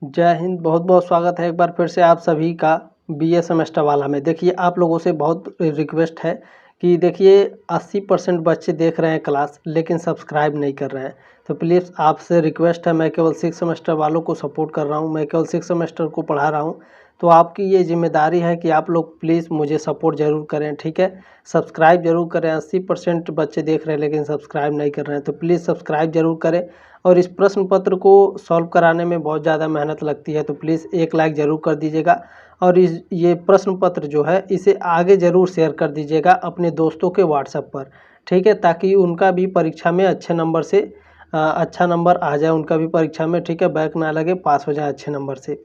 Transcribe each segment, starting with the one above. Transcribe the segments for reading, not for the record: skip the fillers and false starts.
जय हिंद। बहुत बहुत स्वागत है एक बार फिर से आप सभी का बीए सेमेस्टर वाला में। देखिए आप लोगों से बहुत रिक्वेस्ट है कि देखिए 80% बच्चे देख रहे हैं क्लास लेकिन सब्सक्राइब नहीं कर रहे हैं। तो प्लीज़ आपसे रिक्वेस्ट है, मैं केवल 6 सेमेस्टर वालों को सपोर्ट कर रहा हूं, मैं केवल 6 सेमेस्टर को पढ़ा रहा हूं। तो आपकी ये जिम्मेदारी है कि आप लोग प्लीज़ मुझे सपोर्ट ज़रूर करें, ठीक है। सब्सक्राइब जरूर करें। 80% बच्चे देख रहे हैं लेकिन सब्सक्राइब नहीं कर रहे हैं, तो प्लीज़ सब्सक्राइब जरूर करें। और इस प्रश्न पत्र को सॉल्व कराने में बहुत ज़्यादा मेहनत लगती है, तो प्लीज़ एक लाइक ज़रूर कर दीजिएगा। और ये प्रश्न पत्र जो है इसे आगे ज़रूर शेयर कर दीजिएगा अपने दोस्तों के व्हाट्सएप पर, ठीक है, ताकि उनका भी परीक्षा में अच्छे नंबर से अच्छा नंबर आ जाए उनका भी परीक्षा में, ठीक है, बैक ना लगे, पास हो जाए अच्छे नंबर से।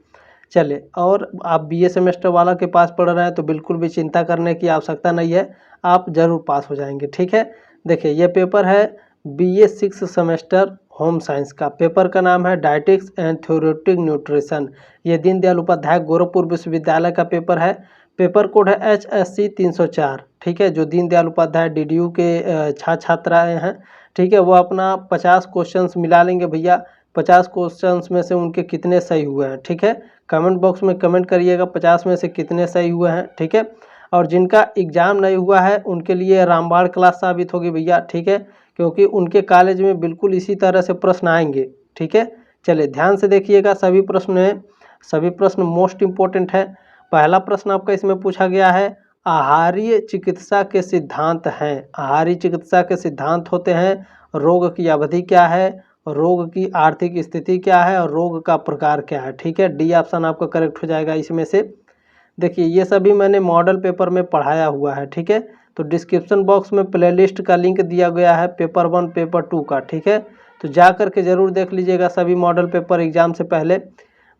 चले, और आप बीए सेमेस्टर वाला के पास पढ़ रहे हैं तो बिल्कुल भी चिंता करने की आवश्यकता नहीं है, आप ज़रूर पास हो जाएंगे, ठीक है। देखिए ये पेपर है बीए 6 सेमेस्टर होम साइंस का। पेपर का नाम है डायटिक्स एंड थ्योरेटिक न्यूट्रिशन। ये दीनदयाल उपाध्याय गोरखपुर विश्वविद्यालय का पेपर है। पेपर कोड है HSC 304, ठीक है। जो दीनदयाल उपाध्याय DDU के छात्राएँ हैं, ठीक है, वो अपना 50 क्वेश्चंस मिला लेंगे भैया। 50 क्वेश्चंस में से उनके कितने सही हुए हैं, ठीक है, कमेंट बॉक्स में कमेंट करिएगा 50 में से कितने सही हुए हैं, ठीक है। और जिनका एग्ज़ाम नहीं हुआ है उनके लिए रामबाण क्लास साबित होगी भैया, ठीक है, क्योंकि उनके कॉलेज में बिल्कुल इसी तरह से प्रश्न आएंगे, ठीक है। चलिए ध्यान से देखिएगा, सभी प्रश्न मोस्ट इम्पोर्टेंट है। पहला प्रश्न आपका इसमें पूछा गया है, आहारीय चिकित्सा के सिद्धांत हैं। आहारीय चिकित्सा के सिद्धांत होते हैं, रोग की अवधि क्या है, रोग की आर्थिक स्थिति क्या है और रोग का प्रकार क्या है, ठीक है। डी ऑप्शन आपका करेक्ट हो जाएगा इसमें से। देखिए ये सभी मैंने मॉडल पेपर में पढ़ाया हुआ है, ठीक है। तो डिस्क्रिप्शन बॉक्स में प्लेलिस्ट का लिंक दिया गया है पेपर 1 पेपर 2 का, ठीक है। तो जा कर के ज़रूर देख लीजिएगा सभी मॉडल पेपर एग्जाम से पहले।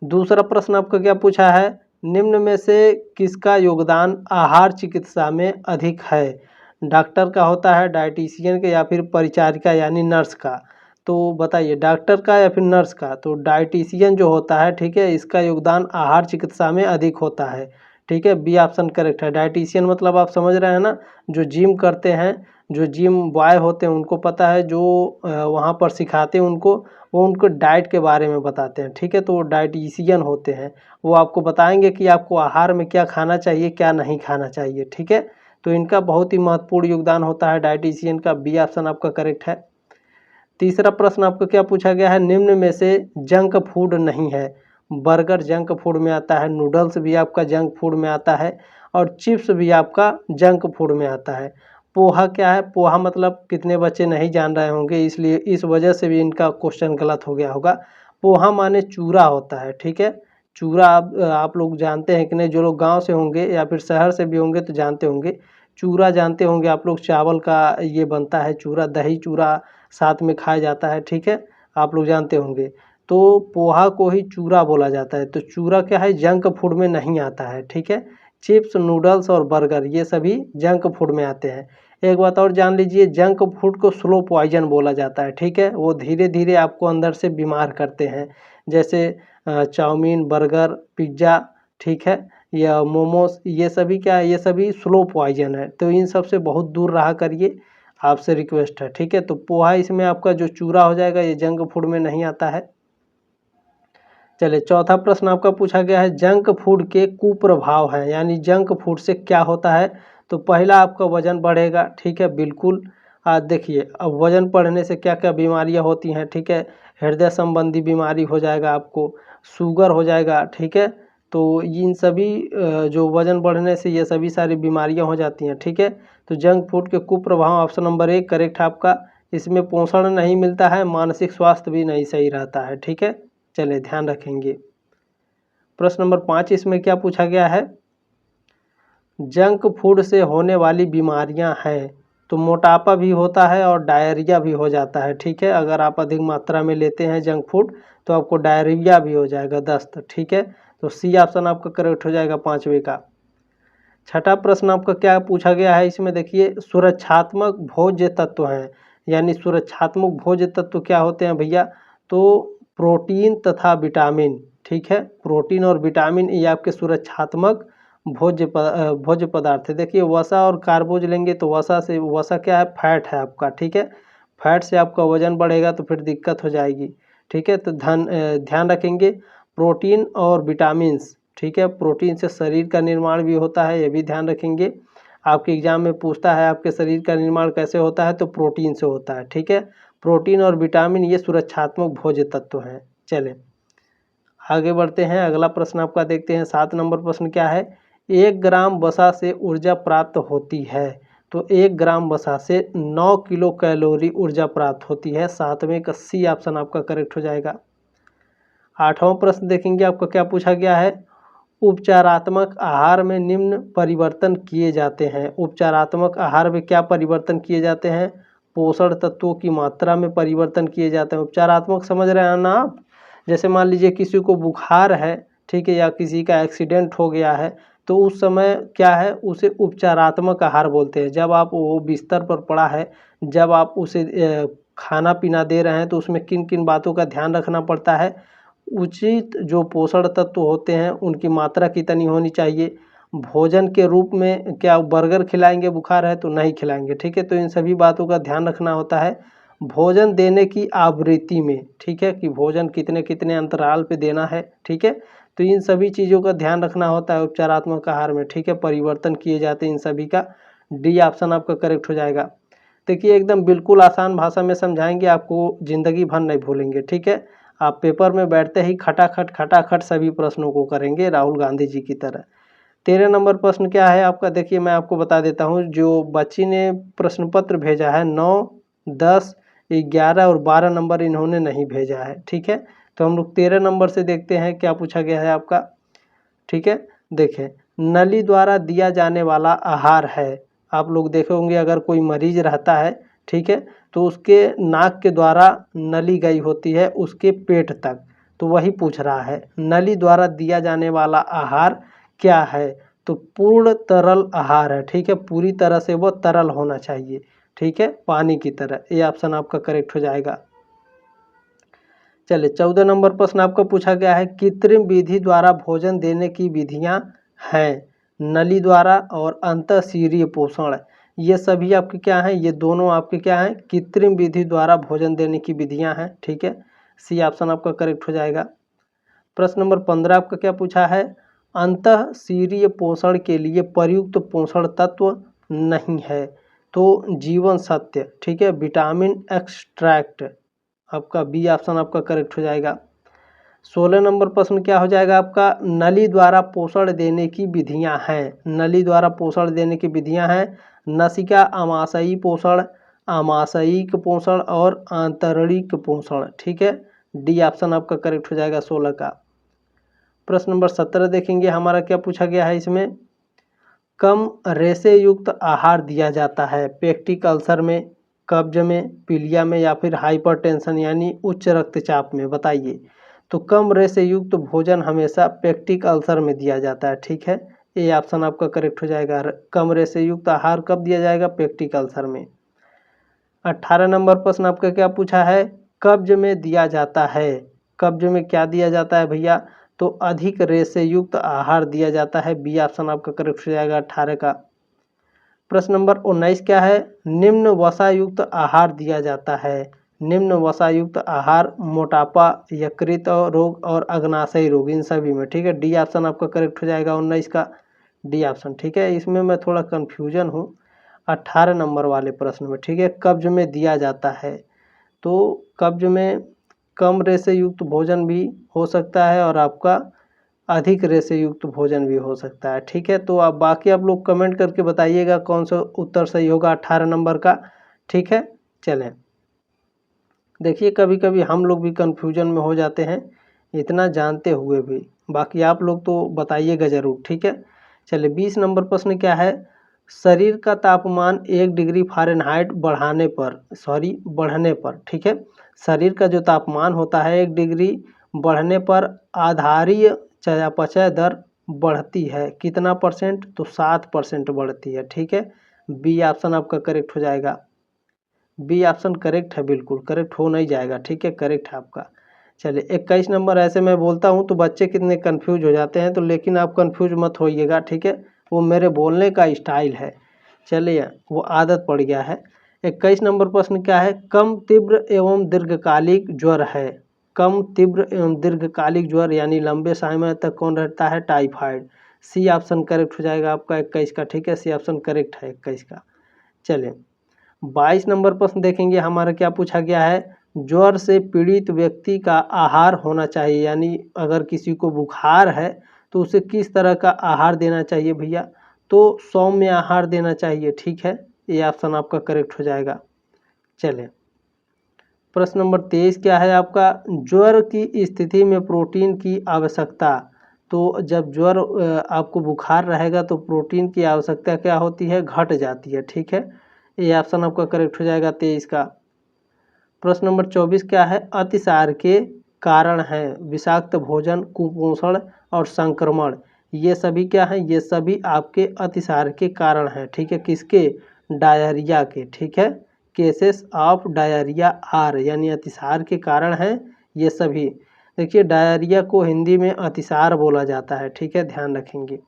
दूसरा प्रश्न आपका क्या पूछा है, निम्न में से किसका योगदान आहार चिकित्सा में अधिक है। डॉक्टर का होता है, डाइटिशियन का, या फिर परिचारिका यानी नर्स का। तो बताइए डॉक्टर का या फिर नर्स का। तो डाइटिशियन जो होता है, ठीक है, इसका योगदान आहार चिकित्सा में अधिक होता है, ठीक है। बी ऑप्शन करेक्ट है। डाइटिशियन मतलब आप समझ रहे हैं ना, जो जिम करते हैं, जो जिम बॉय होते हैं उनको पता है, जो वहाँ पर सिखाते हैं उनको, वो उनको डाइट के बारे में बताते हैं, ठीक है। तो वो डाइटिशियन होते हैं, वो आपको बताएंगे कि आपको आहार में क्या खाना चाहिए क्या नहीं खाना चाहिए, ठीक है। तो इनका बहुत ही महत्वपूर्ण योगदान होता है डाइटिशियन का। बी ऑप्शन आपका करेक्ट है। तीसरा प्रश्न आपको क्या पूछा गया है, निम्न में से जंक फूड नहीं है। बर्गर जंक फूड में आता है, नूडल्स भी आपका जंक फूड में आता है, और चिप्स भी आपका जंक फूड में आता है। पोहा क्या है, पोहा मतलब कितने बच्चे नहीं जान रहे होंगे, इसलिए इस वजह से भी इनका क्वेश्चन गलत हो गया होगा। पोहा माने चूरा होता है, ठीक है। चूरा आप लोग जानते हैं कि नहीं, जो लोग गांव से होंगे या फिर शहर से भी होंगे तो जानते होंगे। चूरा जानते होंगे आप लोग, चावल का ये बनता है चूरा, दही चूरा साथ में खाया जाता है, ठीक है, आप लोग जानते होंगे। तो पोहा को ही चूरा बोला जाता है। तो चूरा क्या है, जंक फूड में नहीं आता है, ठीक है। चिप्स, नूडल्स और बर्गर ये सभी जंक फूड में आते हैं। एक बात और जान लीजिए, जंक फूड को स्लो पॉइजन बोला जाता है, ठीक है। वो धीरे धीरे आपको अंदर से बीमार करते हैं, जैसे चाउमीन, बर्गर, पिज्ज़ा, ठीक है, या मोमोज, ये सभी क्या है, ये सभी स्लो पॉइजन है। तो इन सब से बहुत दूर रहा करिए, आपसे रिक्वेस्ट है, ठीक है। तो पोहा इसमें आपका जो चूरा हो जाएगा, ये जंक फूड में नहीं आता है। चलिए चौथा प्रश्न आपका पूछा गया है, जंक फूड के कुप्रभाव हैं, यानी जंक फूड से क्या होता है। तो पहला आपका वजन बढ़ेगा, ठीक है, बिल्कुल। देखिए अब वजन बढ़ने से क्या क्या बीमारियां होती हैं, ठीक है। हृदय संबंधी बीमारी हो जाएगा, आपको शुगर हो जाएगा, ठीक है। तो इन सभी जो वजन बढ़ने से ये सभी सारी बीमारियां हो जाती हैं, ठीक है। तो जंक फूड के कुप्रभाव ऑप्शन नंबर 1 करेक्ट है आपका। इसमें पोषण नहीं मिलता है, मानसिक स्वास्थ्य भी नहीं सही रहता है, ठीक है। चलिए ध्यान रखेंगे। प्रश्न नंबर 5 इसमें क्या पूछा गया है, जंक फूड से होने वाली बीमारियां हैं। तो मोटापा भी होता है और डायरिया भी हो जाता है, ठीक है। अगर आप अधिक मात्रा में लेते हैं जंक फूड तो आपको डायरिया भी हो जाएगा, दस्त, ठीक है। तो सी ऑप्शन आपका करेक्ट हो जाएगा 5वें का। छठा प्रश्न आपका क्या पूछा गया है, इसमें देखिए सुरक्षात्मक भोज्य तत्व हैं, यानी सुरक्षात्मक भोज्य तत्व क्या होते हैं भैया। तो प्रोटीन तथा विटामिन, ठीक है, प्रोटीन और विटामिन ये आपके सुरक्षात्मक भोज्य पदार्थ है। देखिए वसा और कार्बोज लेंगे तो वसा क्या है, फैट है आपका, ठीक है। फैट से आपका वजन बढ़ेगा तो फिर दिक्कत हो जाएगी, ठीक है। तो ध्यान रखेंगे, प्रोटीन और विटामिन्स, ठीक है। प्रोटीन से शरीर का निर्माण भी होता है, ये भी ध्यान रखेंगे। आपके एग्जाम में पूछता है आपके शरीर का निर्माण कैसे होता है, तो प्रोटीन से होता है, ठीक है। प्रोटीन और विटामिन ये सुरक्षात्मक भोज्य तत्व हैं। चलें आगे बढ़ते हैं, अगला प्रश्न आपका देखते हैं। 7 नंबर प्रश्न क्या है, 1 ग्राम वसा से ऊर्जा प्राप्त होती है। तो 1 ग्राम वसा से 9 किलो कैलोरी ऊर्जा प्राप्त होती है। 7वें का सी ऑप्शन आपका करेक्ट हो जाएगा। 8वां प्रश्न देखेंगे, आपका क्या पूछा गया है, उपचारात्मक आहार में निम्न परिवर्तन किए जाते हैं। उपचारात्मक आहार में क्या परिवर्तन किए जाते हैं, पोषण तत्वों की मात्रा में परिवर्तन किए जाते हैं। उपचारात्मक समझ रहे हैं ना आप, जैसे मान लीजिए किसी को बुखार है, ठीक है, या किसी का एक्सीडेंट हो गया है, तो उस समय क्या है, उसे उपचारात्मक आहार बोलते हैं। जब आप वो बिस्तर पर पड़ा है, जब आप उसे खाना पीना दे रहे हैं, तो उसमें किन किन बातों का ध्यान रखना पड़ता है, उचित जो पोषण तत्व होते हैं उनकी मात्रा कितनी होनी चाहिए। भोजन के रूप में क्या बर्गर खिलाएंगे, बुखार है तो नहीं खिलाएंगे, ठीक है। तो इन सभी बातों का ध्यान रखना होता है। भोजन देने की आवृत्ति में, ठीक है, कि भोजन कितने कितने अंतराल पे देना है, ठीक है। तो इन सभी चीज़ों का ध्यान रखना होता है उपचारात्मक आहार में, ठीक है। परिवर्तन किए जाते हैं इन सभी का, डी ऑप्शन आपका करेक्ट हो जाएगा। देखिए एकदम बिल्कुल आसान भाषा में समझाएंगे, आपको ज़िंदगी भर नहीं भूलेंगे, ठीक है। आप पेपर में बैठते ही खटाखट सभी प्रश्नों को करेंगे राहुल गांधी जी की तरह। 13 नंबर प्रश्न क्या है आपका, देखिए मैं आपको बता देता हूँ। जो बच्ची ने प्रश्न पत्र भेजा है 9, 10, 11 और 12 नंबर इन्होंने नहीं भेजा है, ठीक है। तो हम लोग 13 नंबर से देखते हैं क्या पूछा गया है आपका, ठीक है। देखें, नली द्वारा दिया जाने वाला आहार है। आप लोग देखे होंगे अगर कोई मरीज रहता है, ठीक है, तो उसके नाक के द्वारा नली गई होती है उसके पेट तक, तो वही पूछ रहा है नली द्वारा दिया जाने वाला आहार क्या है। तो पूर्ण तरल आहार है, ठीक है, पूरी तरह से वो तरल होना चाहिए, ठीक है, पानी की तरह। ये ऑप्शन आपका करेक्ट हो जाएगा। चलिए 14 नंबर प्रश्न आपका पूछा गया है, कृत्रिम विधि द्वारा भोजन देने की विधियां हैं, नली द्वारा और अंतःशिरीय पोषण। ये सभी आपके क्या हैं, ये दोनों आपके क्या हैं, कृत्रिम विधि द्वारा भोजन देने की विधियां हैं, ठीक है। सी ऑप्शन आपका करेक्ट हो जाएगा। प्रश्न नंबर 15 आपका क्या पूछा है, अंतःशिरीय पोषण के लिए प्रयुक्त पोषण तत्व नहीं है। तो जीवन सत्य, ठीक है, विटामिन एक्सट्रैक्ट, आपका बी ऑप्शन आपका करेक्ट हो जाएगा। 16 नंबर प्रश्न क्या हो जाएगा आपका, नली द्वारा पोषण देने की विधियां हैं। नली द्वारा पोषण देने की विधियां हैं, नसिका आमाशयी पोषण, आमाशयिक पोषण और आंतरणिक पोषण, ठीक है। डी ऑप्शन आपका करेक्ट हो जाएगा 16 का। प्रश्न नंबर 17 देखेंगे, हमारा क्या पूछा गया है इसमें, कम रेशे युक्त आहार दिया जाता है पेप्टिक अल्सर में, कब्ज में, पीलिया में या फिर हाइपरटेंशन यानी उच्च रक्तचाप में, बताइए। तो कम रेशे युक्त भोजन हमेशा पेप्टिक अल्सर में दिया जाता है, ठीक है। ये ऑप्शन आपका करेक्ट हो जाएगा। कम रेशे युक्त आहार कब दिया जाएगा, पेप्टिक अल्सर में। 18 नंबर प्रश्न आपका क्या पूछा है, कब्ज में दिया जाता है। कब्ज में क्या दिया जाता है भैया, तो अधिक रेशे युक्त आहार दिया जाता है, बी ऑप्शन आपका करेक्ट हो जाएगा 18 का। प्रश्न नंबर 19 क्या है, निम्न वसा युक्त आहार दिया जाता है। निम्न वसा युक्त आहार मोटापा, यकृत रोग और अग्नाशय रोग, इन सभी में, ठीक है। डी ऑप्शन आपका करेक्ट हो जाएगा 19 का, डी ऑप्शन, ठीक है। इसमें मैं थोड़ा कन्फ्यूजन हूँ 18 नंबर वाले प्रश्न में, ठीक है। कब्ज में दिया जाता है, तो कब्ज में कम रेशे युक्त भोजन भी हो सकता है और आपका अधिक रेशे युक्त भोजन भी हो सकता है, ठीक है। तो आप बाकी आप लोग कमेंट करके बताइएगा कौन सा उत्तर सही होगा 18 नंबर का, ठीक है। चलें, देखिए कभी कभी हम लोग भी कन्फ्यूजन में हो जाते हैं इतना जानते हुए भी, बाकी आप लोग तो बताइएगा ज़रूर, ठीक है। चलिए 20 नंबर प्रश्न क्या है, शरीर का तापमान 1 डिग्री फ़ारेनहाइट बढ़ने पर, ठीक है, शरीर का जो तापमान होता है 1 डिग्री बढ़ने पर आधारीय चयापचय दर बढ़ती है कितना परसेंट, तो 7% बढ़ती है, ठीक है। बी ऑप्शन आपका करेक्ट हो जाएगा। बी ऑप्शन करेक्ट है, बिल्कुल करेक्ट हो नहीं जाएगा, ठीक है, करेक्ट है आपका। चलिए 21 नंबर, ऐसे मैं बोलता हूँ तो बच्चे कितने कंफ्यूज हो जाते हैं, तो लेकिन आप कंफ्यूज मत होइएगा, ठीक है, वो मेरे बोलने का स्टाइल है, चलिए वो आदत पड़ गया है। 21 नंबर प्रश्न क्या है, कम तीव्र एवं दीर्घकालिक ज्वर है। कम तीव्र एवं दीर्घकालिक ज्वर यानी लंबे समय तक कौन रहता है? टाइफाइड। सी ऑप्शन करेक्ट हो जाएगा आपका 21 का, ठीक है, सी ऑप्शन करेक्ट है 21 का। चलिए 22 नंबर प्रश्न देखेंगे, हमारा क्या पूछा गया है? ज्वर से पीड़ित व्यक्ति का आहार होना चाहिए, यानी अगर किसी को बुखार है तो उसे किस तरह का आहार देना चाहिए भैया? तो सौम्य आहार देना चाहिए, ठीक है, ये ऑप्शन आपका करेक्ट हो जाएगा। चलिए प्रश्न नंबर 23 क्या है आपका? ज्वर की स्थिति में प्रोटीन की आवश्यकता। तो जब ज्वर आपको बुखार रहेगा तो प्रोटीन की आवश्यकता क्या होती है? घट जाती है, ठीक है, ये ऑप्शन आपका करेक्ट हो जाएगा 23 का। प्रश्न नंबर 24 क्या है? अतिसार के कारण है विषाक्त भोजन, कुपोषण और संक्रमण। ये सभी क्या है? ये सभी आपके अतिसार के कारण हैं, ठीक है, किसके? डायरिया के, ठीक है, केसेस ऑफ डायरिया आर, यानी अतिसार के कारण हैं ये सभी। देखिए डायरिया को हिंदी में अतिसार बोला जाता है, ठीक है, ध्यान रखेंगे।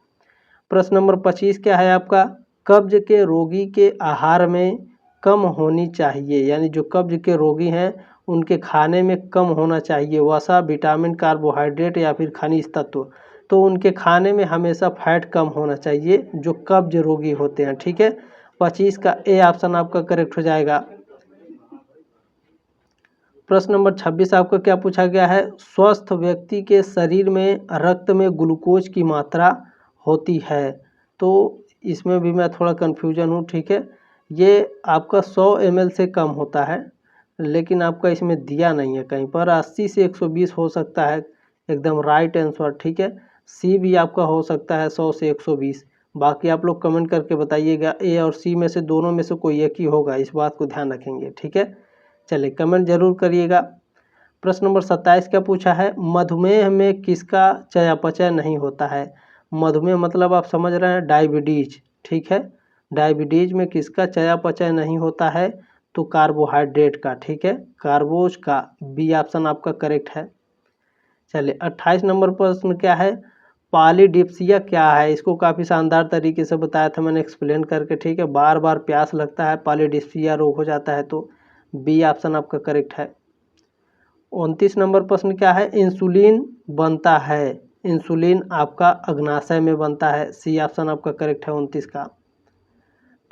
प्रश्न नंबर 25 क्या है आपका? कब्ज के रोगी के आहार में कम होनी चाहिए, यानी जो कब्ज के रोगी हैं उनके खाने में कम होना चाहिए वसा, विटामिन, कार्बोहाइड्रेट या फिर खनिज तत्व। तो उनके खाने में हमेशा फैट कम होना चाहिए जो कब्ज रोगी होते हैं, ठीक है, 25 का ए ऑप्शन आपका करेक्ट हो जाएगा। प्रश्न नंबर 26 आपका क्या पूछा गया है? स्वस्थ व्यक्ति के शरीर में रक्त में ग्लूकोज की मात्रा होती है। तो इसमें भी मैं थोड़ा कन्फ्यूजन हूँ, ठीक है, ये आपका 100 ml से कम होता है, लेकिन आपका इसमें दिया नहीं है कहीं पर। 80 से 120 हो सकता है, एकदम राइट आंसर, ठीक है। सी भी आपका हो सकता है 100 से 120। बाकी आप लोग कमेंट करके बताइएगा, ए और सी में से दोनों में से कोई एक ही होगा, इस बात को ध्यान रखेंगे, ठीक है। चलिए कमेंट जरूर करिएगा। प्रश्न नंबर 27 क्या पूछा है? मधुमेह में किसका चयापचय नहीं होता है? मधुमेह मतलब आप समझ रहे हैं डायबिटीज, ठीक है, डायबिटीज में किसका चयापचय नहीं होता है? तो कार्बोहाइड्रेट का, ठीक है, कार्बोज का, बी ऑप्शन आपका करेक्ट है। चलिए 28 नंबर प्रश्न क्या है? पॉलीडिप्सिया क्या है? इसको काफ़ी शानदार तरीके से बताया था मैंने एक्सप्लेन करके, ठीक है, बार बार प्यास लगता है, पॉलीडिप्सिया रोग हो जाता है, तो बी ऑप्शन आपका करेक्ट है। 29 नंबर प्रश्न क्या है? इंसुलिन बनता है, इंसुलिन आपका अग्नाशय में बनता है, सी ऑप्शन आपका करेक्ट है 29 का।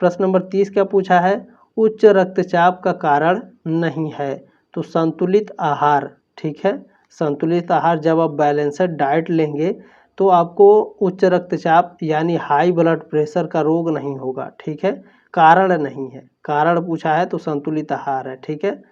प्रश्न नंबर 30 क्या पूछा है? उच्च रक्तचाप का कारण नहीं है, तो संतुलित आहार, ठीक है, संतुलित आहार जब आप बैलेंस्ड डाइट लेंगे तो आपको उच्च रक्तचाप यानी हाई ब्लड प्रेशर का रोग नहीं होगा, ठीक है, कारण नहीं है, कारण पूछा है तो संतुलित आहार है, ठीक है।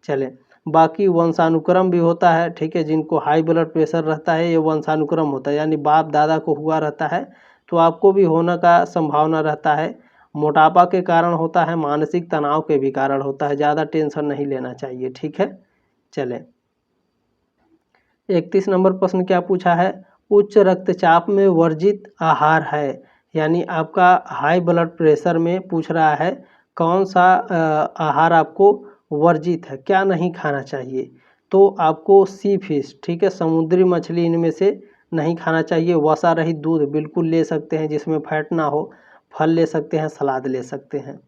चले बाकी वंशानुक्रम भी होता है, ठीक है, जिनको हाई ब्लड प्रेशर रहता है ये वंशानुक्रम होता है, यानी बाप दादा को हुआ रहता है तो आपको भी होने का संभावना रहता है। मोटापा के कारण होता है, मानसिक तनाव के भी कारण होता है, ज़्यादा टेंशन नहीं लेना चाहिए, ठीक है। चले 31 नंबर प्रश्न क्या पूछा है? उच्च रक्तचाप में वर्जित आहार है, यानी आपका हाई ब्लड प्रेशर में पूछ रहा है कौन सा आहार आपको वर्जित है, क्या नहीं खाना चाहिए? तो आपको सी फिश, ठीक है, समुद्री मछली इनमें से नहीं खाना चाहिए। वसा रहित दूध बिल्कुल ले सकते हैं जिसमें फैट ना हो, फल ले सकते हैं, सलाद ले सकते हैं,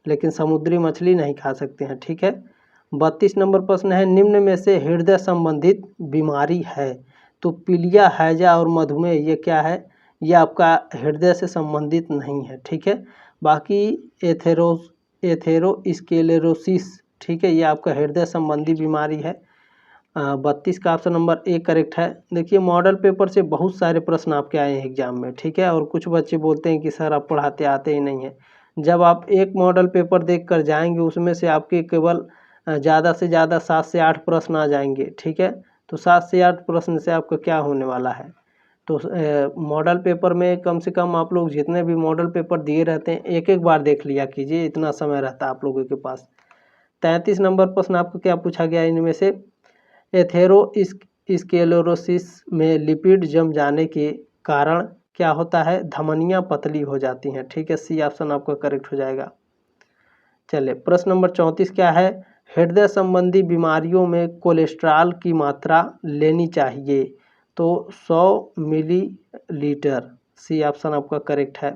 लेकिन समुद्री मछली नहीं खा सकते हैं, ठीक है। 32 नंबर प्रश्न है, निम्न में से हृदय संबंधित बीमारी है? तो पीलिया, हैजा और मधुमेह ये क्या है? ये आपका हृदय से संबंधित नहीं है, ठीक है। बाकी एथेरोस्क्लेरोसिस, ठीक है, ये आपका हृदय संबंधी बीमारी है। 32 का ऑप्शन नंबर ए करेक्ट है। देखिए मॉडल पेपर से बहुत सारे प्रश्न आपके आए हैं एग्जाम में, ठीक है, और कुछ बच्चे बोलते हैं कि सर आप पढ़ाते आते ही नहीं है। जब आप एक मॉडल पेपर देख कर जाएंगे उसमें से आपके केवल ज़्यादा से ज़्यादा 7 से 8 प्रश्न आ जाएंगे, ठीक है, तो 7 से 8 प्रश्न से आपका क्या होने वाला है? तो मॉडल पेपर में कम से कम आप लोग जितने भी मॉडल पेपर दिए रहते हैं एक एक बार देख लिया कीजिए, इतना समय रहता है आप लोगों के पास। 33 नंबर प्रश्न आपको क्या पूछा गया इनमें से? एथेरोस्क्लेरोसिस में लिपिड जम जाने के कारण क्या होता है? धमनियां पतली हो जाती हैं, ठीक है, सी ऑप्शन आपका करेक्ट हो जाएगा। चलिए प्रश्न नंबर 34 क्या है? हृदय संबंधी बीमारियों में कोलेस्ट्रॉल की मात्रा लेनी चाहिए, तो 100 मिलीलीटर, सी ऑप्शन आपका करेक्ट है।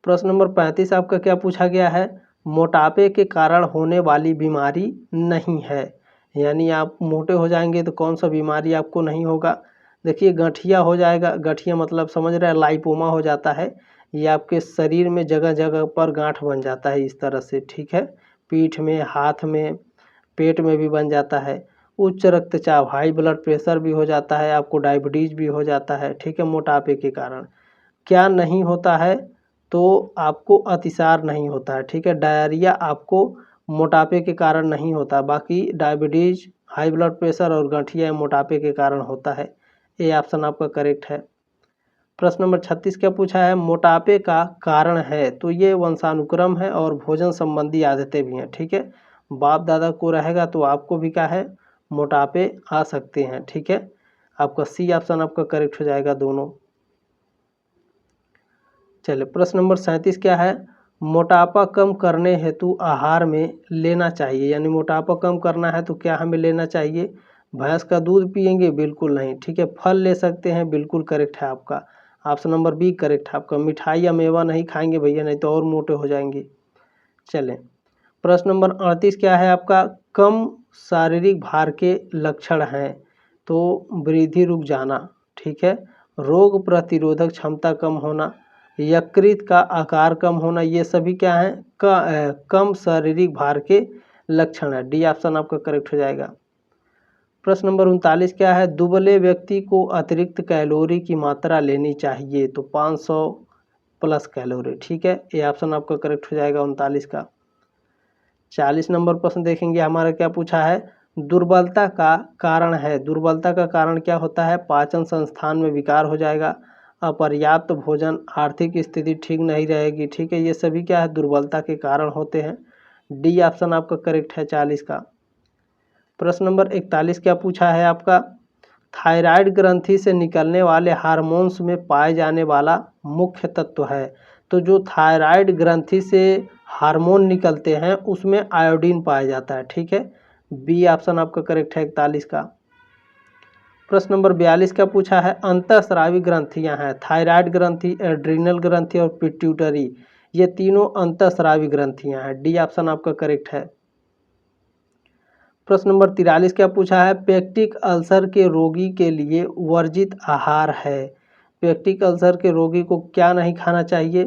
प्रश्न नंबर 35 आपका क्या पूछा गया है? मोटापे के कारण होने वाली बीमारी नहीं है, यानी आप मोटे हो जाएंगे तो कौन सा बीमारी आपको नहीं होगा। देखिए गठिया हो जाएगा, गठिया मतलब समझ रहे हैं, लाइपोमा हो जाता है, ये आपके शरीर में जगह जगह पर गांठ बन जाता है इस तरह से, ठीक है। पीठ में, हाथ में, पेट में भी बन जाता है। उच्च रक्तचाप, हाई ब्लड प्रेशर भी हो जाता है, आपको डायबिटीज भी हो जाता है, ठीक है, मोटापे के कारण। क्या नहीं होता है, तो आपको अतिसार नहीं होता है, ठीक है। डायरिया आपको मोटापे के कारण नहीं होता, बाकी डायबिटीज, हाई ब्लड प्रेशर और गठिया मोटापे के कारण होता है। ये ऑप्शन आपका करेक्ट है। प्रश्न नंबर 36 क्या पूछा है, मोटापे का कारण है, तो ये वंशानुक्रम है और भोजन संबंधी आदतें भी हैं, ठीक है। बाप दादा को रहेगा तो आपको भी क्या है, मोटापे आ सकते हैं, ठीक है। आपका सी ऑप्शन आपका करेक्ट हो जाएगा दोनों। चलिए प्रश्न नंबर 37 क्या है, मोटापा कम करने हेतु आहार में लेना चाहिए, यानी मोटापा कम करना है तो क्या हमें लेना चाहिए। भैंस का दूध पिएंगे, बिल्कुल नहीं, ठीक है। फल ले सकते हैं, बिल्कुल करेक्ट है आपका, ऑप्शन नंबर बी करेक्ट है आपका। मिठाई या मेवा नहीं खाएंगे भैया, नहीं तो और मोटे हो जाएंगे। चलें प्रश्न नंबर 38 क्या है आपका, कम शारीरिक भार के लक्षण हैं, तो वृद्धि रुक जाना, ठीक है, रोग प्रतिरोधक क्षमता कम होना, यकृत का आकार कम होना, ये सभी क्या है, कम शारीरिक भार के लक्षण है। डी ऑप्शन आपका करेक्ट हो जाएगा। प्रश्न नंबर 39 क्या है, दुबले व्यक्ति को अतिरिक्त कैलोरी की मात्रा लेनी चाहिए, तो 500 प्लस कैलोरी, ठीक है, ये ऑप्शन आपका करेक्ट हो जाएगा 39 का। 40 नंबर प्रश्न देखेंगे, हमारा क्या पूछा है, दुर्बलता का कारण है, दुर्बलता का कारण क्या होता है, पाचन संस्थान में विकार हो जाएगा, अपर्याप्त भोजन, आर्थिक स्थिति ठीक नहीं रहेगी, ठीक है, ये सभी क्या है, दुर्बलता के कारण होते हैं। डी ऑप्शन आपका करेक्ट है 40 का। प्रश्न नंबर 41 क्या पूछा है आपका, थायराइड ग्रंथि से निकलने वाले हार्मोन्स में पाए जाने वाला मुख्य तत्व है, तो जो थायराइड ग्रंथि से हार्मोन निकलते हैं उसमें आयोडीन पाया जाता है, ठीक है। बी ऑप्शन आपका करेक्ट है 41 का। प्रश्न नंबर 42 का पूछा है, अंतःस्रावी ग्रंथियां हैं, थायराइड ग्रंथि, एड्रीनल ग्रंथि और पिट्यूटरी, ये तीनों अंतःस्रावी ग्रंथियां हैं। डी ऑप्शन आपका करेक्ट है। प्रश्न नंबर 43 क्या पूछा है, पेप्टिक अल्सर के रोगी के लिए वर्जित आहार है, पेप्टिक अल्सर के रोगी को क्या नहीं खाना चाहिए,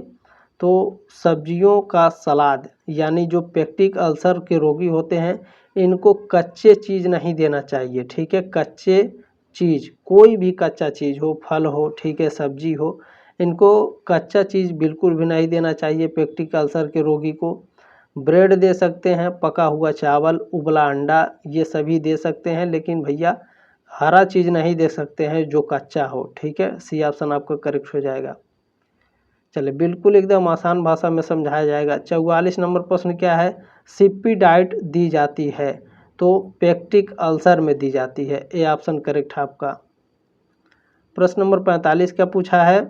तो सब्जियों का सलाद, यानी जो पेप्टिक अल्सर के रोगी होते हैं इनको कच्चे चीज़ नहीं देना चाहिए, ठीक है। कच्चे चीज़, कोई भी कच्चा चीज़ हो, फल हो, ठीक है, सब्जी हो, इनको कच्चा चीज़ बिल्कुल भी नहीं देना चाहिए पेप्टिक अल्सर के रोगी को। ब्रेड दे सकते हैं, पका हुआ चावल, उबला अंडा, ये सभी दे सकते हैं, लेकिन भैया हरा चीज़ नहीं दे सकते हैं जो कच्चा हो, ठीक है। सी ऑप्शन आपका करेक्ट हो जाएगा। चलिए बिल्कुल एकदम आसान भाषा में समझाया जाएगा। 44 नंबर प्रश्न क्या है, सिप्पी डाइट दी जाती है, तो पेप्टिक अल्सर में दी जाती है, ए ऑप्शन करेक्ट है आपका। प्रश्न नंबर 45 क्या पूछा है,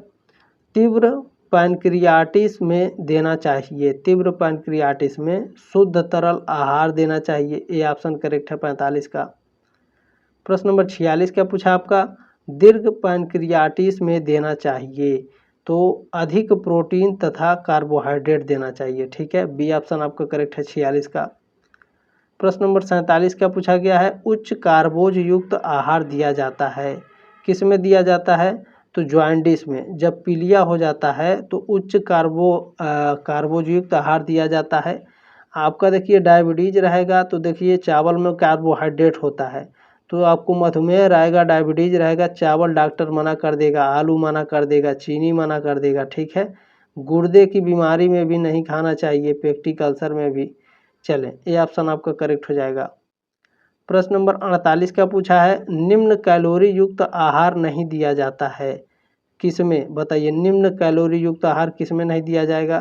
तीव्र पैनक्रियाटिस में देना चाहिए, तीव्र पैनक्रियाटिस में शुद्ध तरल आहार देना चाहिए, ये ऑप्शन करेक्ट है 45 का। प्रश्न नंबर 46 क्या पूछा आपका, दीर्घ पैनक्रियाटिस में देना चाहिए, तो अधिक प्रोटीन तथा कार्बोहाइड्रेट देना चाहिए, ठीक है। बी ऑप्शन आपका करेक्ट है 46 का। प्रश्न नंबर 47 क्या पूछा गया है, उच्च कार्बोज युक्त आहार दिया जाता है, किस में दिया जाता है, तो जॉइंडिस में, जब पीलिया हो जाता है तो उच्च कार्बोयुक्त आहार दिया जाता है। आपका देखिए डायबिटीज रहेगा तो देखिए चावल में कार्बोहाइड्रेट होता है, तो आपको मधुमेह रहेगा, डायबिटीज रहेगा, चावल डॉक्टर मना कर देगा, आलू मना कर देगा, चीनी मना कर देगा, ठीक है। गुर्दे की बीमारी में भी नहीं खाना चाहिए, पेप्टिक अल्सर में भी। चलें ये ऑप्शन आपका करेक्ट हो जाएगा। प्रश्न नंबर 48 का पूछा है, निम्न कैलोरी युक्त आहार नहीं दिया जाता है, किसमें बताइए, निम्न कैलोरी युक्त आहार किसमें नहीं दिया जाएगा,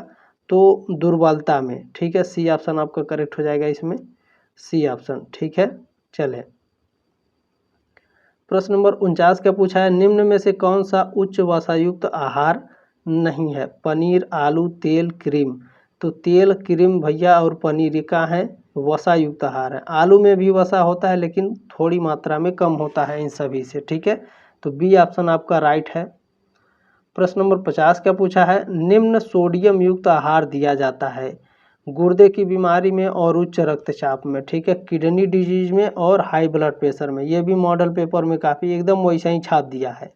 तो दुर्बलता में, ठीक है। सी ऑप्शन आपका करेक्ट हो जाएगा इसमें, सी ऑप्शन, ठीक है। चलें प्रश्न नंबर 49 का पूछा है, निम्न में से कौन सा उच्च वसायुक्त आहार नहीं है, पनीर, आलू, तेल, क्रीम, तो तेल, क्रीम भैया और पनीर ये क्या है, वसा युक्त आहार है। आलू में भी वसा होता है लेकिन थोड़ी मात्रा में कम होता है इन सभी से, ठीक है, तो बी ऑप्शन आपका राइट है। प्रश्न नंबर 50 क्या पूछा है, निम्न सोडियम युक्त आहार दिया जाता है, गुर्दे की बीमारी में और उच्च रक्तचाप में, ठीक है, किडनी डिजीज में और हाई ब्लड प्रेशर में। ये भी मॉडल पेपर में काफ़ी एकदम वैसा ही छाप दिया है।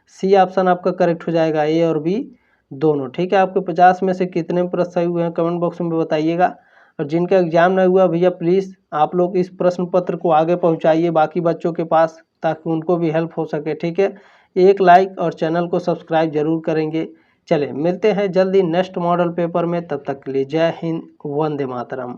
सी ऑप्शन आपका करेक्ट हो जाएगा, ए और बी दोनों, ठीक है। आपके 50 में से कितने प्रश्न सही हुए हैं कमेंट बॉक्स में बताइएगा। और जिनका एग्जाम नहीं हुआ भैया प्लीज़ आप लोग इस प्रश्न पत्र को आगे पहुंचाइए बाकी बच्चों के पास, ताकि उनको भी हेल्प हो सके, ठीक है। एक लाइक और चैनल को सब्सक्राइब जरूर करेंगे। चले मिलते हैं जल्दी नेक्स्ट मॉडल पेपर में, तब तक के लिए जय हिंद, वंदे मातरम।